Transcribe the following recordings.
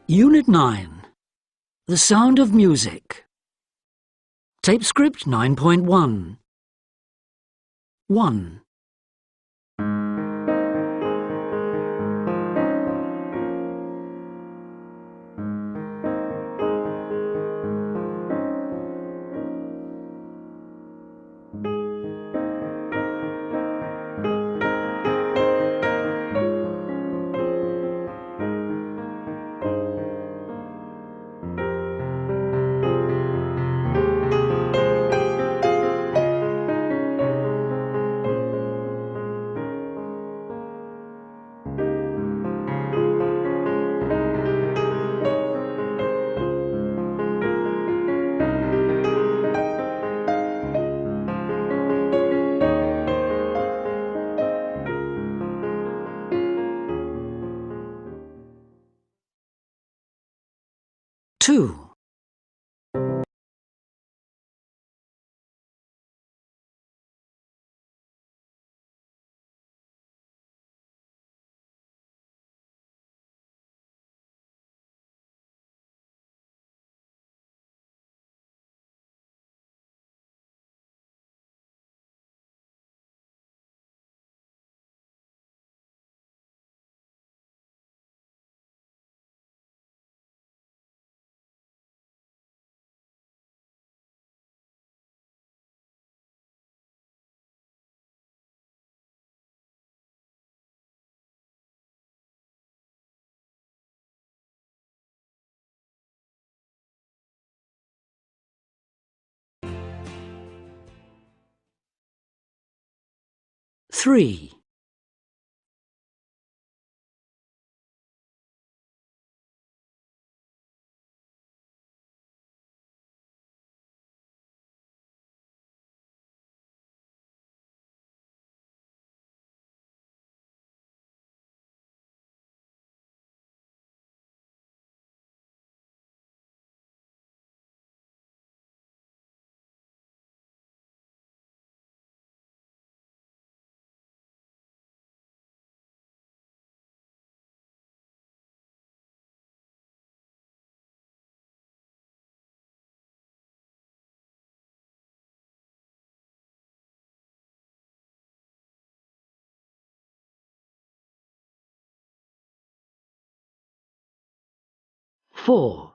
Unit 9. The Sound of Music. Tape script 9.1. 1. 2. 3. 4.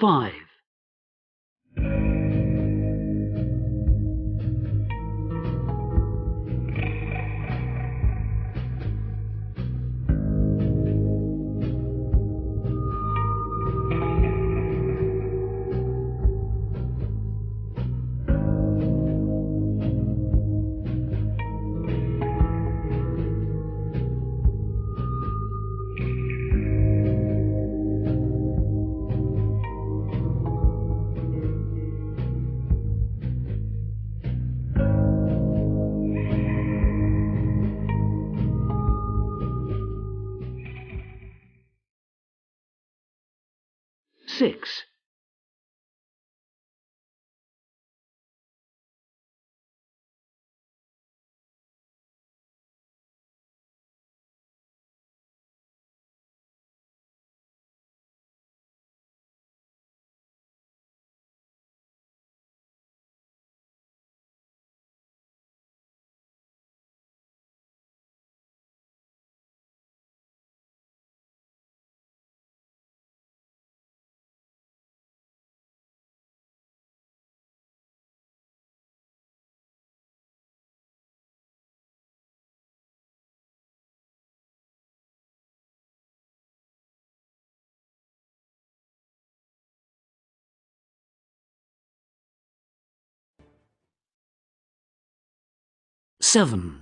5. Six. 7.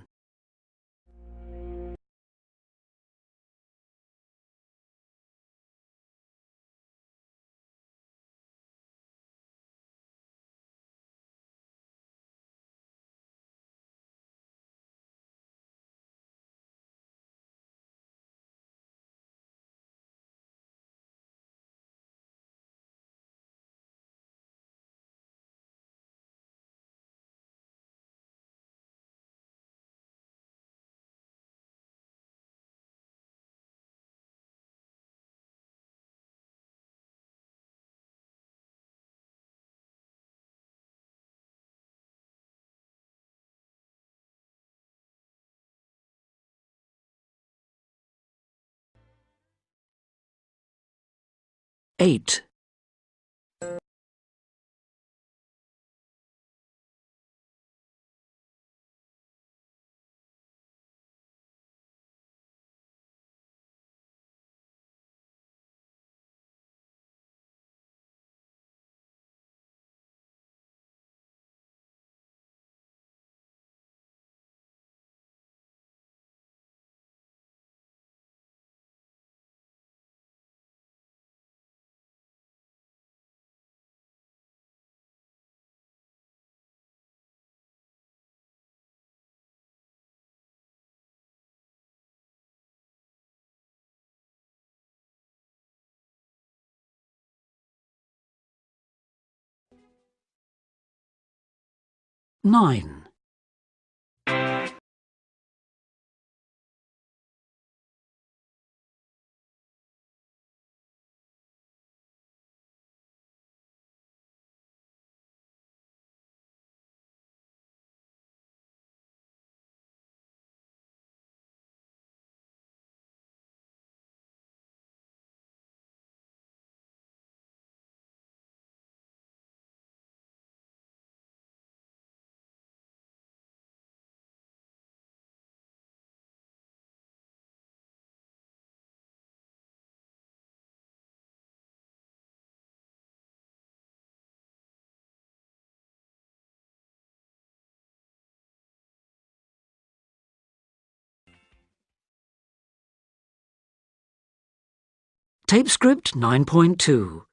8. 9. 'Tape script 9.2.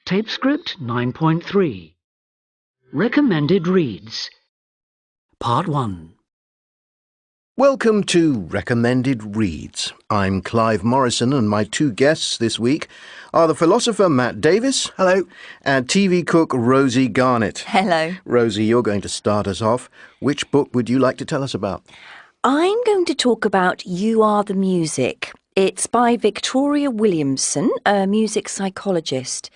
Tape script 9.3. Recommended reads. Part 1. Welcome to Recommended Reads. I'm Clive Morrison, and my two guests this week are the philosopher Matt Davis. Hello. And TV cook Rosie Garnett. Hello. Rosie, you're going to start us off. Which book would you like to tell us about? I'm going to talk about You Are the Music. It's by Victoria Williamson, a music psychologist.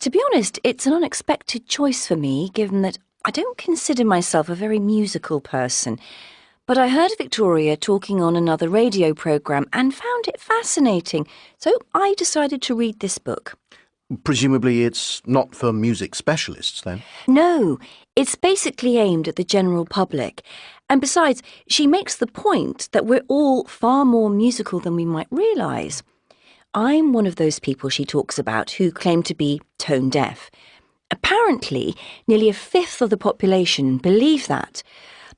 To be honest, it's an unexpected choice for me, given that I don't consider myself a very musical person. But I heard Victoria talking on another radio programme and found it fascinating, so I decided to read this book. Presumably it's not for music specialists, then? No, it's basically aimed at the general public. And besides, she makes the point that we're all far more musical than we might realise. I'm one of those people she talks about who claim to be tone deaf. Apparently, nearly a fifth of the population believe that.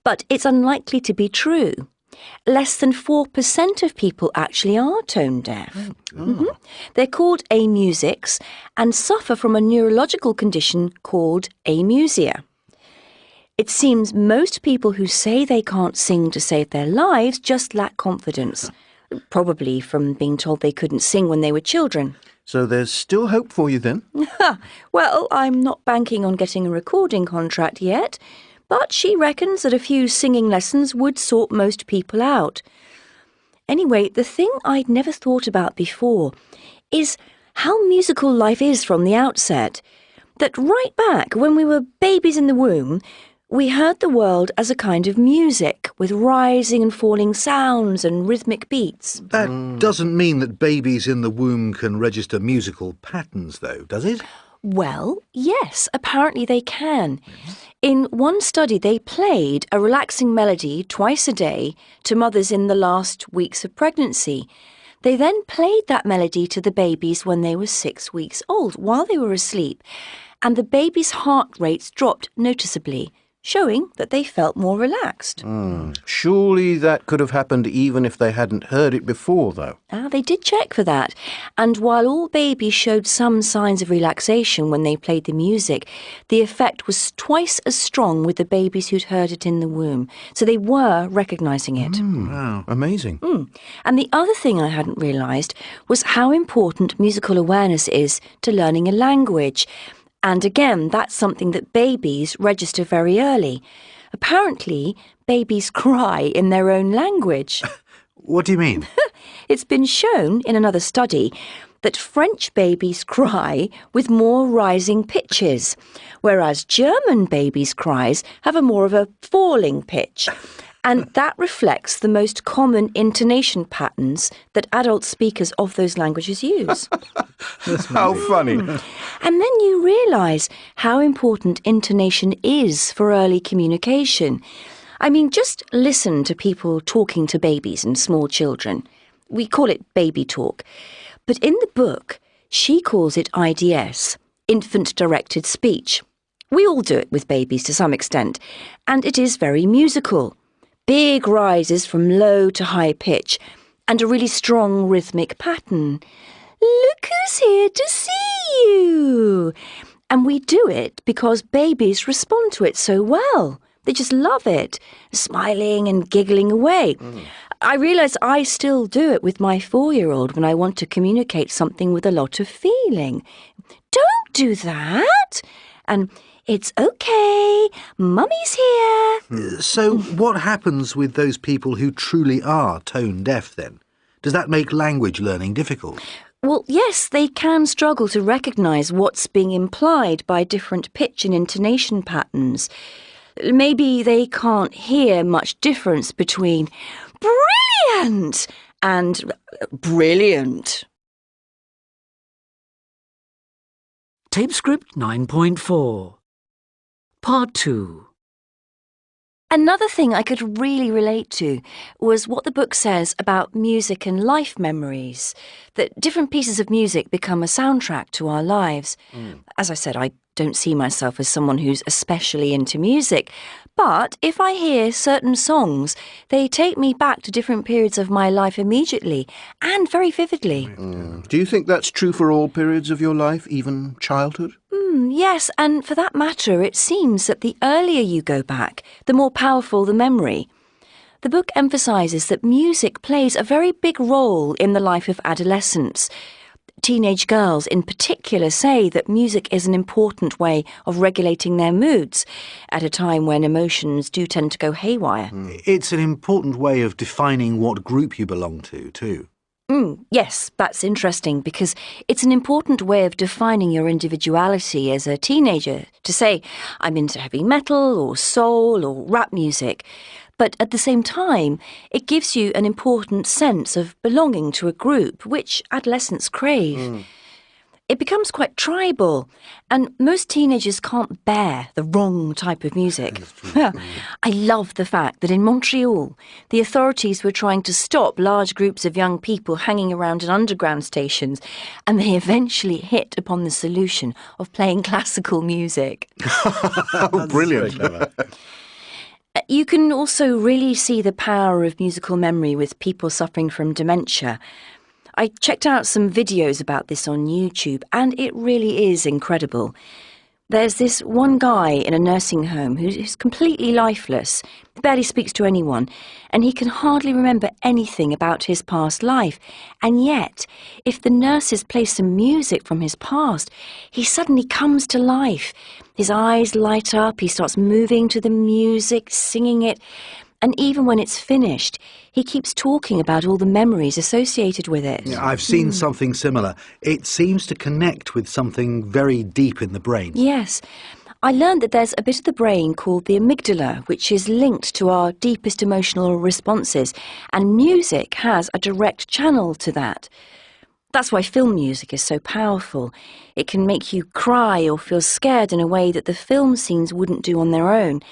But it's unlikely to be true. Less than 4% of people actually are tone deaf. They're called amusics and suffer from a neurological condition called amusia. It seems most people who say they can't sing to save their lives just lack confidence, probably from being told they couldn't sing when they were children. So there's still hope for you then? Well, I'm not banking on getting a recording contract yet, but she reckons that a few singing lessons would sort most people out. Anyway, the thing I'd never thought about before is how musical life is from the outset. That right back when we were babies in the womb, we heard the world as a kind of music with rising and falling sounds and rhythmic beats. That doesn't mean that babies in the womb can register musical patterns, though, does it? Well, yes, apparently they can. In one study, they played a relaxing melody twice a day to mothers in the last weeks of pregnancy. They then played that melody to the babies when they were 6 weeks old, while they were asleep, and the babies' heart rates dropped noticeably, showing that they felt more relaxed. Surely that could have happened even if they hadn't heard it before, though. They did check for that, and while all babies showed some signs of relaxation when they played the music, the effect was twice as strong with the babies who'd heard it in the womb, so they were recognising it. Wow. Amazing. And the other thing I hadn't realised was how important musical awareness is to learning a language. And again, that's something that babies register very early. Apparently, babies cry in their own language. What do you mean? It's been shown in another study that French babies cry with more rising pitches, whereas German babies' cries have a more of a falling pitch. And that reflects the most common intonation patterns that adult speakers of those languages use. How funny. And then you realise how important intonation is for early communication. I mean, just listen to people talking to babies and small children. We call it baby talk. But in the book, she calls it IDS, infant-directed speech. We all do it with babies to some extent, and it is very musical. Big rises from low to high pitch, and a really strong rhythmic pattern. Look who's here to see you! And we do it because babies respond to it so well. They just love it, smiling and giggling away. I realise I still do it with my 4-year-old when I want to communicate something with a lot of feeling. Don't do that! And it's okay, Mummy's here. So what happens with those people who truly are tone deaf then? Does that make language learning difficult? Well, yes, they can struggle to recognise what's being implied by different pitch and intonation patterns. Maybe they can't hear much difference between brilliant and brilliant. Tape script 9.4. Part 2. Another thing I could really relate to was what the book says about music and life memories, that different pieces of music become a soundtrack to our lives. As I said, I don't see myself as someone who's especially into music, but if I hear certain songs, they take me back to different periods of my life immediately and very vividly. Do you think that's true for all periods of your life, even childhood? Yes, and for that matter, it seems that the earlier you go back, the more powerful the memory. The book emphasises that music plays a very big role in the life of adolescents. Teenage girls in particular say that music is an important way of regulating their moods at a time when emotions do tend to go haywire. It's an important way of defining what group you belong to, too. Yes, that's interesting because it's an important way of defining your individuality as a teenager, to say, I'm into heavy metal or soul or rap music. But at the same time, it gives you an important sense of belonging to a group, which adolescents crave. It becomes quite tribal, and most teenagers can't bear the wrong type of music. I love the fact that in Montreal, the authorities were trying to stop large groups of young people hanging around in underground stations, and they eventually hit upon the solution of playing classical music. Oh, brilliant. You can also really see the power of musical memory with people suffering from dementia. I checked out some videos about this on YouTube, and it really is incredible. There's this one guy in a nursing home who's completely lifeless, barely speaks to anyone, and he can hardly remember anything about his past life. And yet, if the nurses play some music from his past, he suddenly comes to life. His eyes light up, he starts moving to the music, singing it, and even when it's finished, he keeps talking about all the memories associated with it. Yeah, I've seen something similar. It seems to connect with something very deep in the brain. Yes. I learned that there's a bit of the brain called the amygdala, which is linked to our deepest emotional responses, and music has a direct channel to that. That's why film music is so powerful. It can make you cry or feel scared in a way that the film scenes wouldn't do on their own.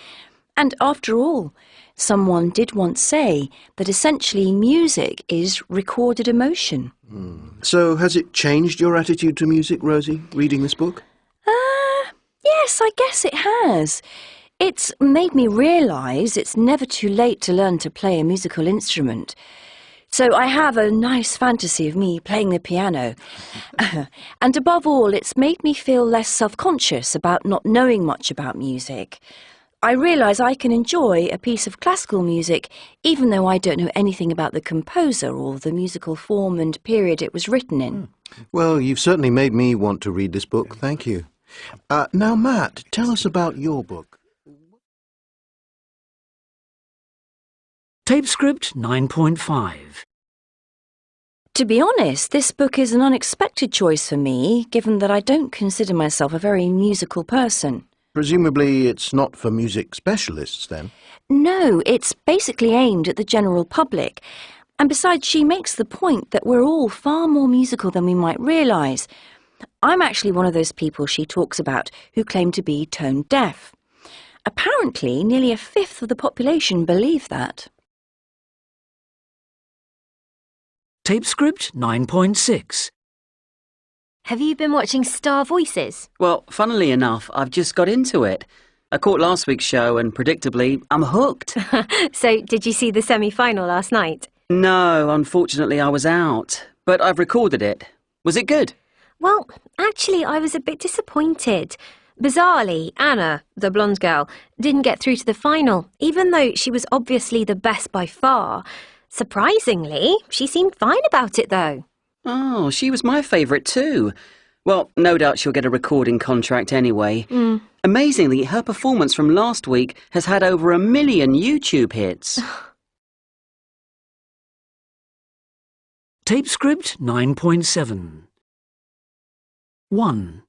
And after all, someone did once say that essentially music is recorded emotion. So has it changed your attitude to music, Rosie, reading this book? Yes, I guess it has. It's made me realise it's never too late to learn to play a musical instrument. So I have a nice fantasy of me playing the piano. And above all, it's made me feel less self-conscious about not knowing much about music. I realise I can enjoy a piece of classical music even though I don't know anything about the composer or the musical form and period it was written in. Well, you've certainly made me want to read this book. Thank you. Now, Matt, tell us about your book. Tape script 9.5. To be honest, this book is an unexpected choice for me, given that I don't consider myself a very musical person. Presumably it's not for music specialists, then? No, it's basically aimed at the general public. And besides, she makes the point that we're all far more musical than we might realise. I'm actually one of those people she talks about who claim to be tone deaf. Apparently, nearly a fifth of the population believe that. Tape script 9.6. Have you been watching Star Voices? Well, funnily enough, I've just got into it. I caught last week's show and, predictably, I'm hooked. So, did you see the semi-final last night? No, unfortunately I was out. But I've recorded it. Was it good? Well, actually, I was a bit disappointed. Bizarrely, Anna, the blonde girl, didn't get through to the final, even though she was obviously the best by far. Surprisingly, she seemed fine about it, though. Oh, she was my favourite too. Well, no doubt she'll get a recording contract anyway. Amazingly, her performance from last week has had over 1 million YouTube hits. Tape script 9.7. 1.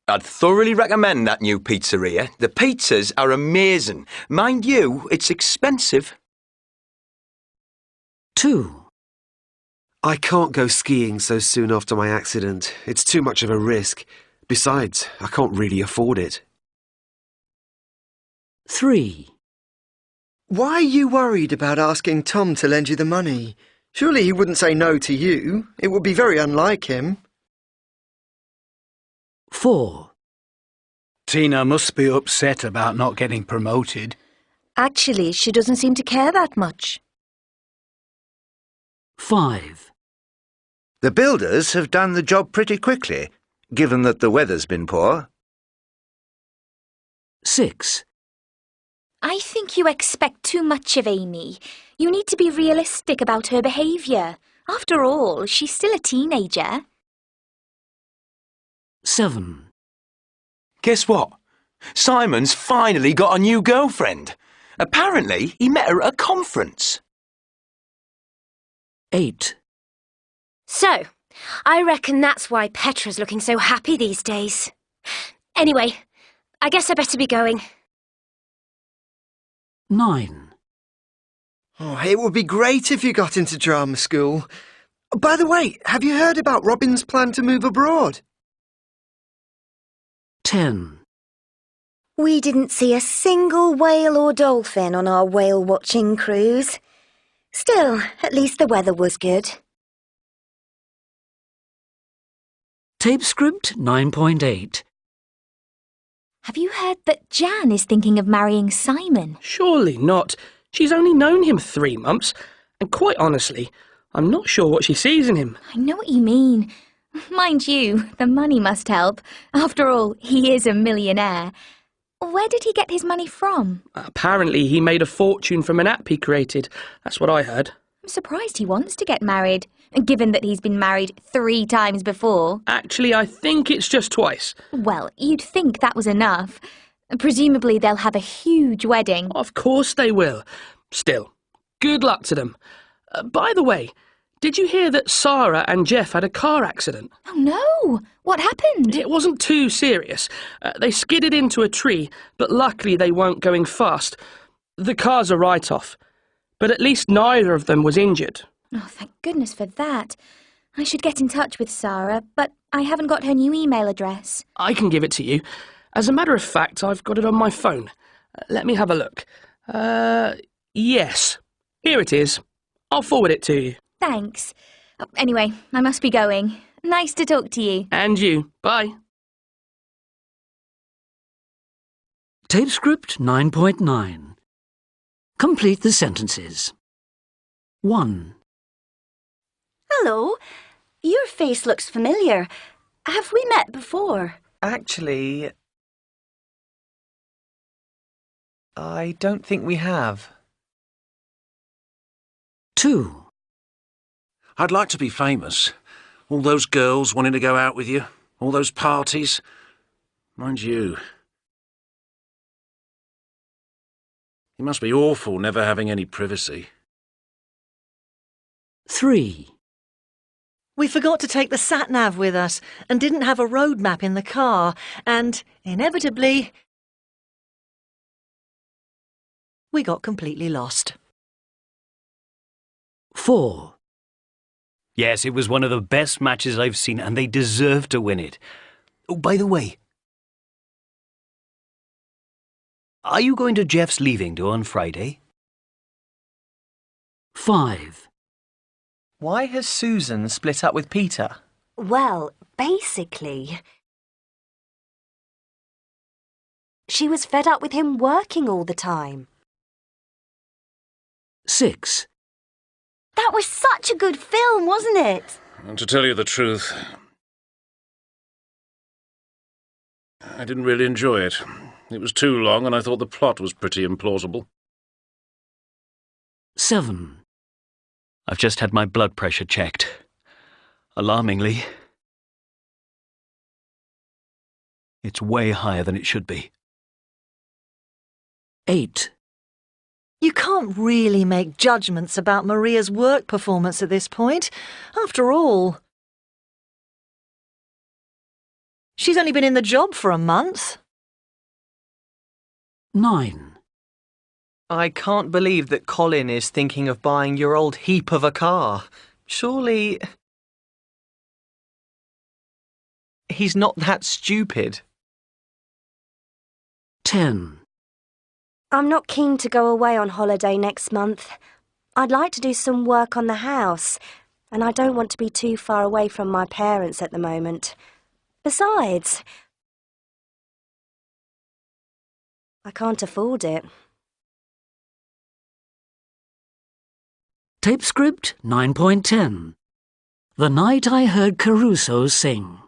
I'd thoroughly recommend that new pizzeria. The pizzas are amazing. Mind you, it's expensive. 2. I can't go skiing so soon after my accident. It's too much of a risk. Besides, I can't really afford it. 3. Why are you worried about asking Tom to lend you the money? Surely he wouldn't say no to you. It would be very unlike him. 4. Tina must be upset about not getting promoted. Actually, she doesn't seem to care that much. 5. The builders have done the job pretty quickly, given that the weather's been poor. 6. I think you expect too much of Amy. You need to be realistic about her behaviour. After all, she's still a teenager. 7. Guess what? Simon's finally got a new girlfriend. Apparently, he met her at a conference. 8. So, I reckon that's why Petra's looking so happy these days. Anyway, I guess I better be going. 9. Oh, it would be great if you got into drama school. By the way, have you heard about Robin's plan to move abroad? 10. We didn't see a single whale or dolphin on our whale-watching cruise. Still, at least the weather was good. Tape script 9.8. Have you heard that Jan is thinking of marrying Simon? Surely not. She's only known him 3 months, and quite honestly, I'm not sure what she sees in him. I know what you mean. Mind you, the money must help. After all, he is a millionaire. Where did he get his money from? Apparently he made a fortune from an app he created. That's what I heard. I'm surprised he wants to get married, given that he's been married 3 times before. Actually, I think it's just twice. Well, you'd think that was enough. Presumably they'll have a huge wedding. Of course they will. Still, good luck to them. By the way, did you hear that Sarah and Jeff had a car accident? Oh no! What happened? It wasn't too serious. They skidded into a tree, but luckily they weren't going fast. The car's a write-off. But at least neither of them was injured. Oh, thank goodness for that. I should get in touch with Sarah, but I haven't got her new email address. I can give it to you. As a matter of fact, I've got it on my phone. Let me have a look. Yes. Here it is. I'll forward it to you. Thanks. Anyway, I must be going. Nice to talk to you. And you. Bye. Tape script 9.9. Complete the sentences. 1. Hello. Your face looks familiar. Have we met before? Actually, I don't think we have. 2. I'd like to be famous. All those girls wanting to go out with you. All those parties. Mind you, it must be awful never having any privacy. 3. We forgot to take the sat-nav with us and didn't have a road map in the car, and, inevitably, we got completely lost. 4. Yes, it was one of the best matches I've seen, and they deserved to win it. Oh, by the way, are you going to Jeff's leaving do on Friday? 5. Why has Susan split up with Peter? Well, basically, she was fed up with him working all the time. 6. That was such a good film, wasn't it? And to tell you the truth, I didn't really enjoy it. It was too long and I thought the plot was pretty implausible. 7. I've just had my blood pressure checked. Alarmingly, it's way higher than it should be. 8. You can't really make judgments about Maria's work performance at this point. After all, she's only been in the job for a month. 9. I can't believe that Colin is thinking of buying your old heap of a car. Surely he's not that stupid. 10. I'm not keen to go away on holiday next month. I'd like to do some work on the house, and I don't want to be too far away from my parents at the moment. Besides, I can't afford it. Tape script 9.10. The night I heard Caruso sing.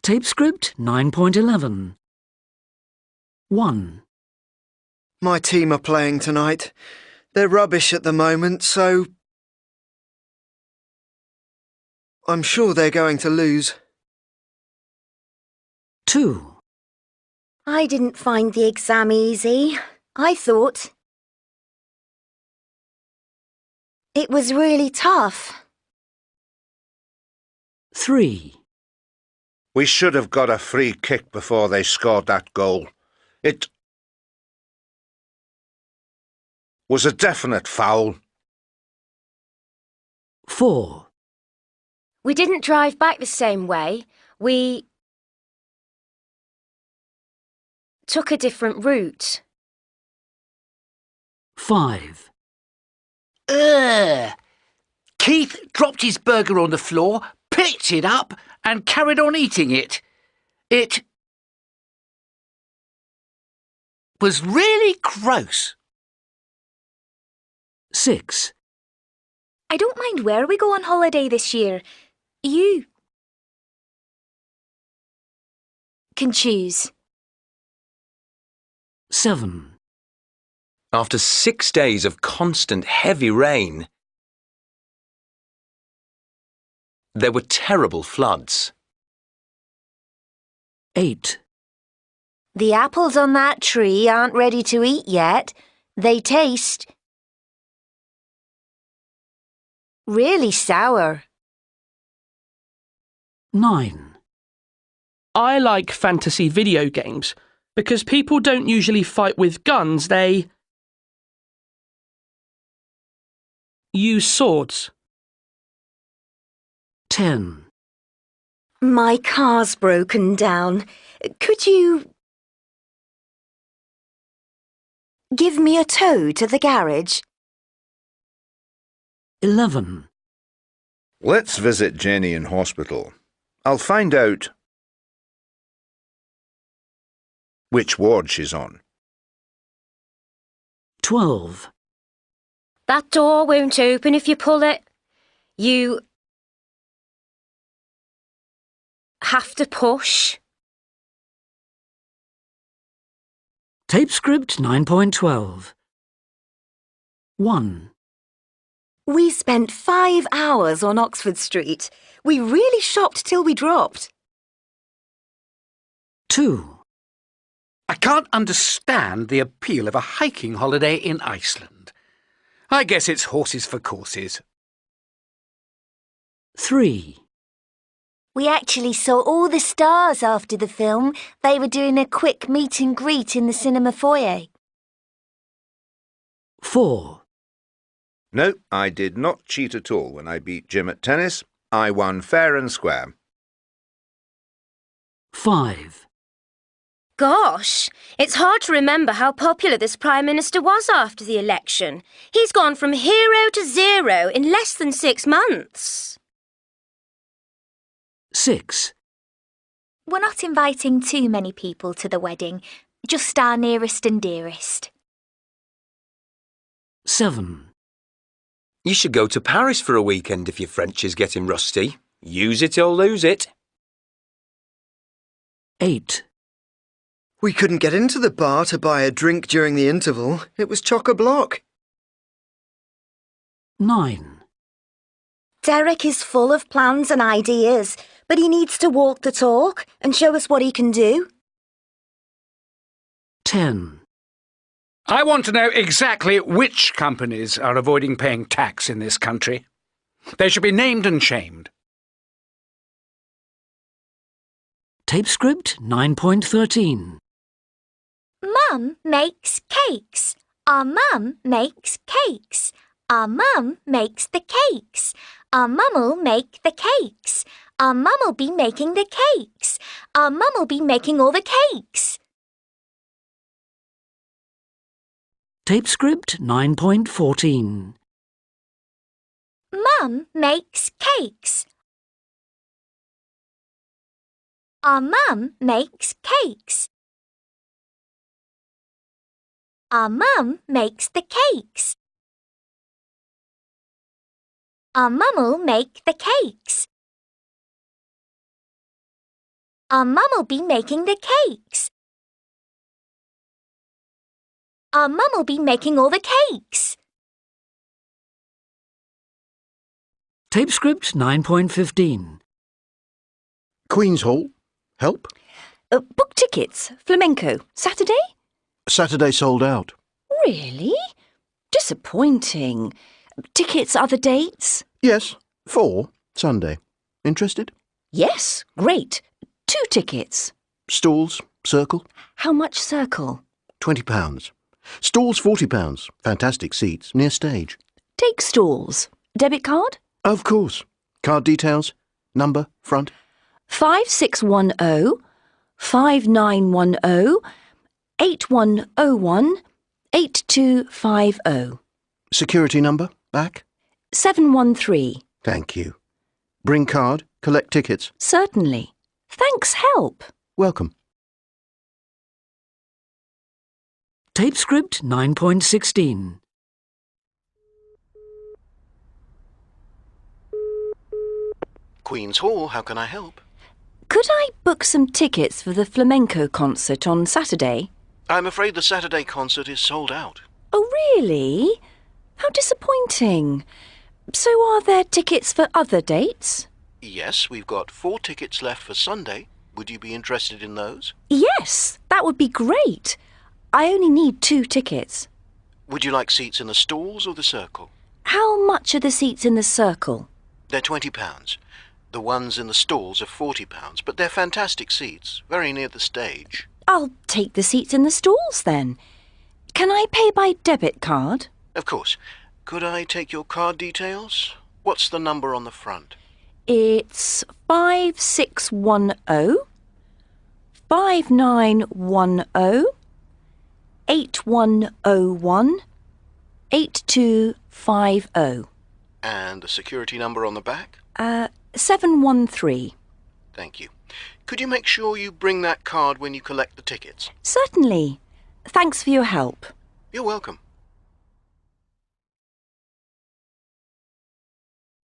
Tape script 9.11. 1. My team are playing tonight. They're rubbish at the moment, so I'm sure they're going to lose. 2. I didn't find the exam easy. I thought it was really tough. 3. We should have got a free kick before they scored that goal. It was a definite foul. 4. We didn't drive back the same way. We took a different route. 5. Ugh! Keith dropped his burger on the floor, picked it up and carried on eating it. It was really gross. 6. I don't mind where we go on holiday this year. You can choose. 7. After 6 days of constant heavy rain, there were terrible floods. 8. The apples on that tree aren't ready to eat yet. They taste really sour. 9. I like fantasy video games because people don't usually fight with guns, they use swords. 10. My car's broken down. Could you give me a tow to the garage? 11. Let's visit Jenny in hospital. I'll find out which ward she's on. 12. That door won't open if you pull it. You have to push. Tape script 9.12. 1. We spent 5 hours on Oxford Street. We really shopped till we dropped. 2. I can't understand the appeal of a hiking holiday in Iceland. I guess it's horses for courses. 3. We actually saw all the stars after the film. They were doing a quick meet and greet in the cinema foyer. 4. No, I did not cheat at all when I beat Jim at tennis. I won fair and square. 5. Gosh, it's hard to remember how popular this Prime Minister was after the election. He's gone from hero to zero in less than 6 months. 6. We're not inviting too many people to the wedding, just our nearest and dearest. 7. You should go to Paris for a weekend if your French is getting rusty. Use it or lose it. 8. We couldn't get into the bar to buy a drink during the interval. It was chock-a-block. 9. Derek is full of plans and ideas, but he needs to walk the talk and show us what he can do. 10. I want to know exactly which companies are avoiding paying tax in this country. They should be named and shamed. Tape script 9.13. Mum makes cakes. Our mum makes cakes. Our mum makes the cakes. Our mum'll make the cakes. Our mum'll be making the cakes. Our mum'll be making all the cakes. Tape script 9.14. Mum makes cakes. Our mum makes cakes. Our mum makes the cakes. Our mum'll make the cakes. Our mum'll be making the cakes. Our mum'll be making all the cakes. Tape script 9.15. Queen's Hall. Help? Book tickets. Flamenco. Saturday? Saturday sold out. Really? Disappointing. Tickets other dates? Yes, 4 Sunday. Interested? Yes, great. 2 tickets. Stalls, circle, How much circle? £20. Stalls, £40. Fantastic seats, near stage. Take stalls. Debit card? Of course. Card details, number, front. 5610 5910 8101 8250 Security number, back. 713. Thank you. Bring card, collect tickets. Certainly. Thanks, help. Welcome. Tape script 9.16. Queen's Hall, how can I help? Could I book some tickets for the flamenco concert on Saturday? I'm afraid the Saturday concert is sold out. Oh, really? How disappointing. So are there tickets for other dates? Yes, we've got 4 tickets left for Sunday. Would you be interested in those? Yes, that would be great. I only need 2 tickets. Would you like seats in the stalls or the circle? How much are the seats in the circle? They're £20. The ones in the stalls are £40, but they're fantastic seats, very near the stage. I'll take the seats in the stalls then. Can I pay by debit card? Of course. Could I take your card details? What's the number on the front? It's 5610 5910 8101 8250. And the security number on the back? 713. Thank you. Could you make sure you bring that card when you collect the tickets? Certainly. Thanks for your help. You're welcome.